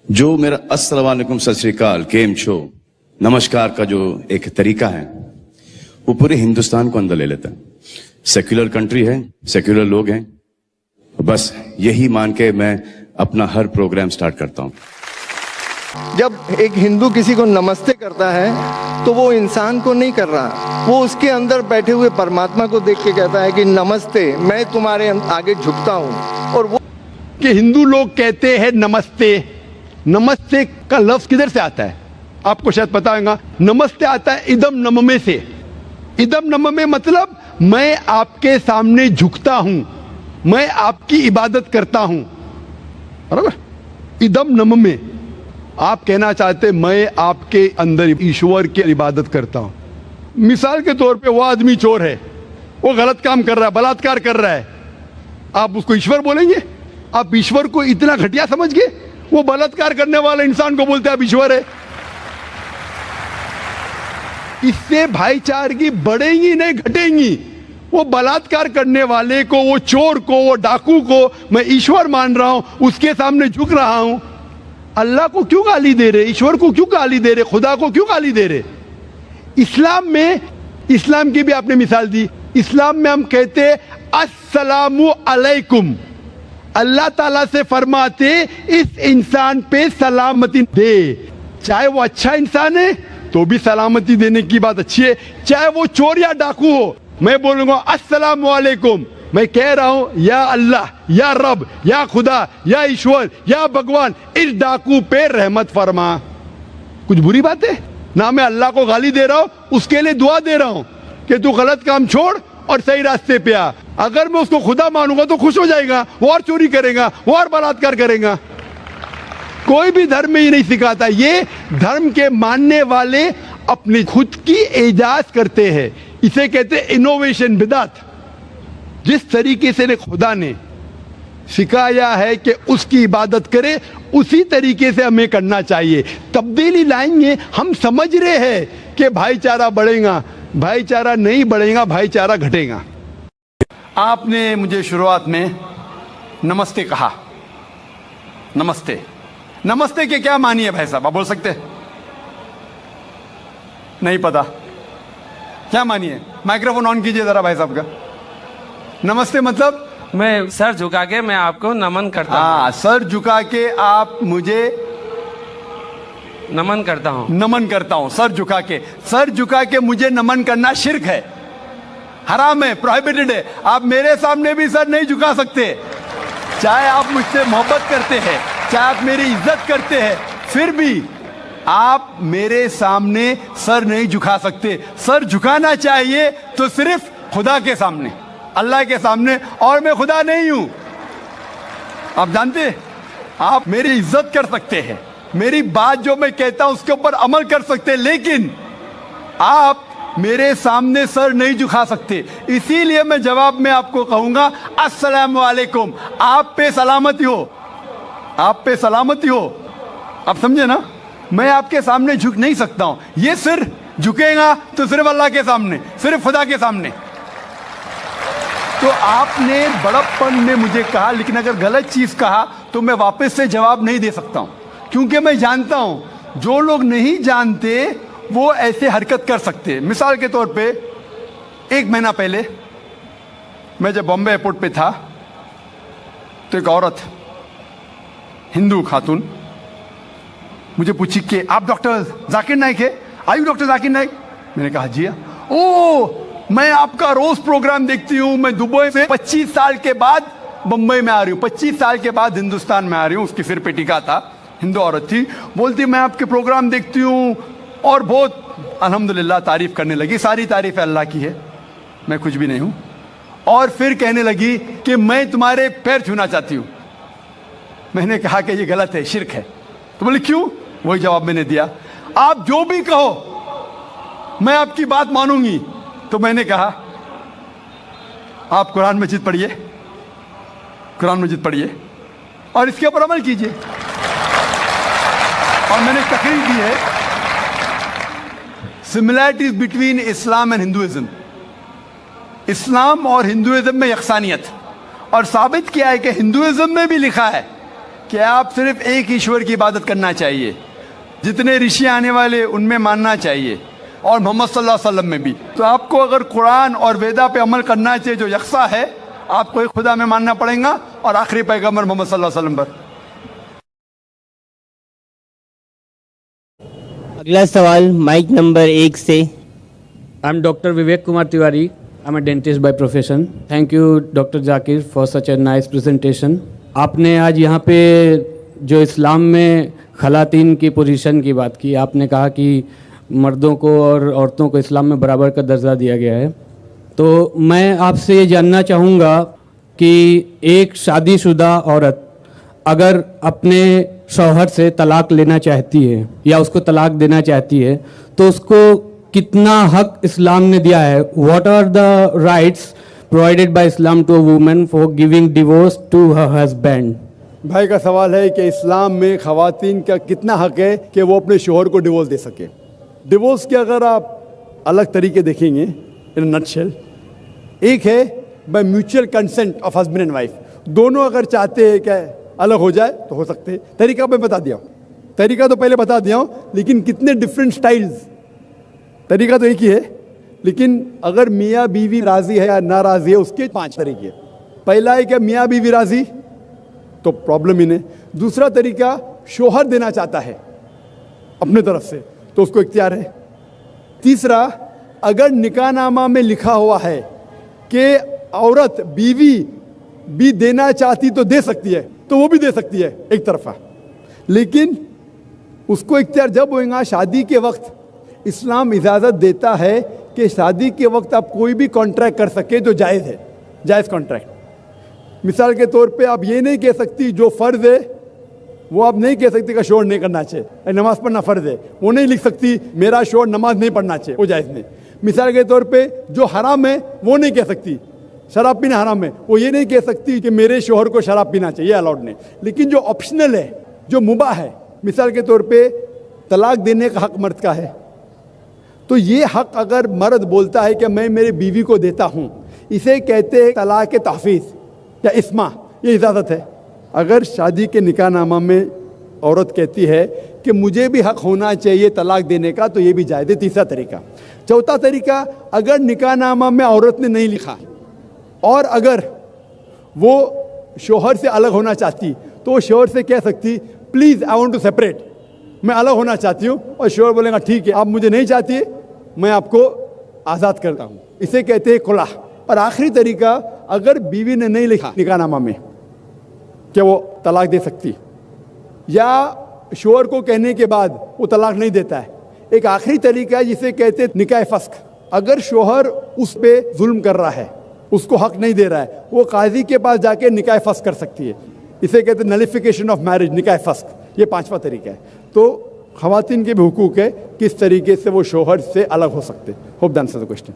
जो मेरा अस्सलाम वालेकुम सत श्री अकाल केम छो नमस्कार का जो एक तरीका है वो पूरे हिंदुस्तान को अंदर ले लेता है। सेक्युलर कंट्री है, सेक्युलर लोग हैं, बस यही मान के मैं अपना हर प्रोग्राम स्टार्ट करता हूं। जब एक हिंदू किसी को नमस्ते करता है तो वो इंसान को नहीं कर रहा, वो उसके अंदर बैठे हुए परमात्मा को देख के कहता है कि नमस्ते, मैं तुम्हारे आगे झुकता हूं। और वो कि हिंदू लोग कहते हैं नमस्ते, नमस्ते का लफ्ज किधर से आता है आपको शायद पता होगा। नमस्ते आता है इदम नममे से। इदम नममे मतलब मैं आपके सामने झुकता हूं, मैं आपकी इबादत करता हूं, बराबर। इदम नममे आप कहना चाहते मैं आपके अंदर ईश्वर की इबादत करता हूं। मिसाल के तौर पे वो आदमी चोर है, वो गलत काम कर रहा है, बलात्कार कर रहा है, आप उसको ईश्वर बोलेंगे? आप ईश्वर को इतना घटिया समझ गए? वो बलात्कार करने वाले इंसान को बोलते हैं आप ईश्वर है। इससे भाईचारगी बढ़ेगी नहीं घटेगी। वो बलात्कार करने वाले को, वो चोर को, वो डाकू को मैं ईश्वर मान रहा हूं, उसके सामने झुक रहा हूं। अल्लाह को क्यों गाली दे रहे, ईश्वर को क्यों गाली दे रहे, खुदा को क्यों गाली दे रहे? इस्लाम में, इस्लाम की भी आपने मिसाल दी, इस्लाम में हम कहते अस्सलामु अलैकुम, अल्लाह ताला से फरमाते इस इंसान पे सलामती दे। चाहे वो अच्छा इंसान है तो भी सलामती देने की बात अच्छी है, चाहे वो चोर या डाकू हो। मैं बोलूंगा अस्सलामु अलैकुम, मैं कह रहा हूं या अल्लाह, या रब, या खुदा, या ईश्वर, या भगवान, इस डाकू पे रहमत फरमा। कुछ बुरी बात है ना? मैं अल्लाह को गाली दे रहा हूं, उसके लिए दुआ दे रहा हूं कि तू गलत काम छोड़ और सही रास्ते पे आ। अगर मैं उसको खुदा मानूंगा तो खुश हो जाएगा, वो और चोरी करेगा, वो और बलात्कार करेगा। कोई भी धर्म में ही नहीं सिखाता। ये धर्म के मानने वाले अपनी खुद की इजाज करते हैं, इसे कहते हैं इनोवेशन, बिदात। जिस तरीके से खुदा ने सिखाया है कि उसकी इबादत करे, उसी तरीके से हमें करना चाहिए। तब्दीली लाएंगे, हम समझ रहे हैं कि भाईचारा बढ़ेगा, भाईचारा नहीं बढ़ेगा, भाईचारा घटेगा। आपने मुझे शुरुआत में नमस्ते कहा। नमस्ते, नमस्ते के क्या मानी है भाई साहब, आप बोल सकते हैं? नहीं पता क्या मानी है? माइक्रोफोन ऑन कीजिए जरा भाई साहब का। नमस्ते मतलब मैं सर झुका के मैं आपको नमन करता हूँ। हाँ, सर झुका के आप मुझे नमन करता हूँ, नमन करता हूं। सर झुका के, सर झुका के मुझे नमन करना शिर्क है, हराम है, प्रोहिबिटेड है। आप मेरे सामने भी सर नहीं झुका सकते, चाहे आप मुझसे मोहब्बत करते हैं, चाहे आप मेरी इज्जत करते हैं, फिर भी आप मेरे सामने सर नहीं झुका सकते। सर झुकाना चाहिए तो सिर्फ खुदा के सामने, अल्लाह के सामने, और मैं खुदा नहीं हूं। आप जानते हैं, आप मेरी इज्जत कर सकते हैं, मेरी बात जो मैं कहता हूं उसके ऊपर अमल कर सकते हैं, लेकिन आप मेरे सामने सर नहीं झुका सकते। इसीलिए मैं जवाब में आपको कहूंगा अस्सलामु अलैकुम, आप पे सलामती हो, आप पे सलामती हो। आप समझे ना? मैं आपके सामने झुक नहीं सकता हूं। ये सिर झुकेगा तो सिर्फ अल्लाह के सामने, सिर्फ खुदा के सामने। तो आपने बड़प्पन में मुझे कहा, लेकिन अगर गलत चीज कहा तो मैं वापस से जवाब नहीं दे सकता हूं, क्योंकि मैं जानता हूं जो लोग नहीं जानते वो ऐसे हरकत कर सकते हैं। मिसाल के तौर पे 1 महीना पहले मैं जब बॉम्बे एयरपोर्ट पे था तो एक औरत, हिंदू खातून, मुझे पूछी कि आप डॉक्टर जाकिर नाइक है? आयु डॉक्टर जाकिर नाइक? मैंने कहा जी हाँ। ओ, मैं आपका रोज प्रोग्राम देखती हूँ, मैं दुबई से 25 साल के बाद बम्बई में आ रही हूँ, 25 साल के बाद हिंदुस्तान में आ रही हूँ। उसके सिर पे टीका था, हिंदू औरत थी, बोलती मैं आपके प्रोग्राम देखती हूँ और बहुत अल्हम्दुलिल्लाह तारीफ करने लगी। सारी तारीफ अल्लाह की है, मैं कुछ भी नहीं हूँ। और फिर कहने लगी कि मैं तुम्हारे पैर छूना चाहती हूँ। मैंने कहा कि ये गलत है, शिर्क है। तो बोले क्यों? वही जवाब मैंने दिया, आप जो भी कहो मैं आपकी बात मानूंगी। तो मैंने कहा आप कुरान मजीद पढ़िए, कुरान मजीद पढ़िए और इसके ऊपर अमल कीजिए। और मैंने तकरीर दी है similarities between Islam and Hinduism, Islam और हिंदुइज्म में यकसानियत, और साबित किया है कि हिंदुइज्म में भी लिखा है कि आप सिर्फ एक ईश्वर की इबादत करना चाहिए, जितने ऋषि आने वाले उनमें मानना चाहिए, और मोहम्मद सल्लल्लाहु अलैहि वसल्लम में भी। तो आपको अगर कुरान और वेदा पे अमल करना चाहिए जो यकसा है, आपको एक खुदा में मानना पड़ेगा और आखिरी पैगंबर मोहम्मद सल्लल्लाहु अलैहि वसल्लम पर। अगला सवाल माइक नंबर 1 से। I am Dr. Vivek Kumar Tiwari. I am a dentist by profession. Thank you, Dr. Zakir, for such a nice presentation. आपने आज यहाँ पे जो इस्लाम में खलातीन की पोजीशन की बात की, आपने कहा कि मर्दों को और औरतों को इस्लाम में बराबर का दर्जा दिया गया है। तो मैं आपसे ये जानना चाहूँगा कि एक शादीशुदा औरत अगर अपने शौहर से तलाक लेना चाहती है या उसको तलाक देना चाहती है, तो उसको कितना हक इस्लाम ने दिया है? What are the rights provided by Islam to a woman for giving divorce to her husband? भाई का सवाल है कि इस्लाम में ख़वातीन का कितना हक है कि वो अपने शोहर को डिवोर्स दे सके। डिवोर्स के अगर आप अलग तरीके देखेंगे इन नटशेल, एक है by mutual consent of husband and wife. दोनों अगर चाहते हैं कि अलग हो जाए तो हो सकते हैं। तरीका मैं बता दिया हूँ, तरीका तो पहले बता दिया हूँ, लेकिन कितने डिफरेंट स्टाइल्स। तरीका तो एक ही है, लेकिन अगर मियाँ बीवी राज़ी है या नाराज़ी है उसके 5 तरीके। पहला है कि मियाँ बीवी राज़ी तो प्रॉब्लम ही नहीं। दूसरा तरीका, शोहर देना चाहता है अपने तरफ से तो उसको इख्तियार है। तीसरा, अगर निकाहनामा में लिखा हुआ है कि औरत बीवी भी देना चाहती तो दे सकती है, तो वो भी दे सकती है एक तरफा, लेकिन उसको इख्तियार जब होगा शादी के वक्त। इस्लाम इजाज़त देता है कि शादी के वक्त आप कोई भी कॉन्ट्रैक्ट कर सके जो जायज़ है, जायज़ कॉन्ट्रैक्ट। मिसाल के तौर पे आप ये नहीं कह सकती जो फ़र्ज़ है वो आप नहीं कह सकती का शोर नहीं करना चाहिए, नमाज़ पढ़ना फ़र्ज़ है, वो नहीं लिख सकती मेरा शोर नमाज नहीं पढ़ना चाहिए, वो जायज़ नहीं। मिसाल के तौर पे जो हराम है वो नहीं कह सकती, शराब पीना हराम है, वो ये नहीं कह सकती कि मेरे शोहर को शराब पीना चाहिए, अलाउड नहीं। लेकिन जो ऑप्शनल है, जो मुबाह है, मिसाल के तौर पे तलाक देने का हक मर्द का है, तो ये हक अगर मर्द बोलता है कि मैं मेरी बीवी को देता हूँ, इसे कहते हैं तलाक के तहफ़ीज़ या इस्मा, ये इजाज़त है। अगर शादी के निकाहनामा में औरत कहती है कि मुझे भी हक होना चाहिए तलाक देने का, तो ये भी जायज़ है। तीसरा तरीका। चौथा तरीका, अगर निकाहनामा में औरत ने नहीं लिखा और अगर वो शोहर से अलग होना चाहती तो वो शोहर से कह सकती please I want to separate, मैं अलग होना चाहती हूँ, और शोहर बोलेगा ठीक है आप मुझे नहीं चाहती, मैं आपको आज़ाद करता हूँ, इसे कहते हैं खुला। और आखिरी तरीका, अगर बीवी ने नहीं लिखा निकाहनामा में कि वो तलाक दे सकती, या शोहर को कहने के बाद वो तलाक नहीं देता है, एक आखिरी तरीका है जिसे कहते हैं निकाह फस्क। अगर शोहर उस पर जुल्म कर रहा है, उसको हक नहीं दे रहा है, वो काजी के पास जाके निकाह फस्क कर सकती है, इसे कहते हैं नलिफिकेशन ऑफ मैरिज, निकाह फस्क। ये 5वां तरीका है। तो ख़वातीन के भी हुकूक है किस तरीके से वो शोहर से अलग हो सकते। Hope that answers the question.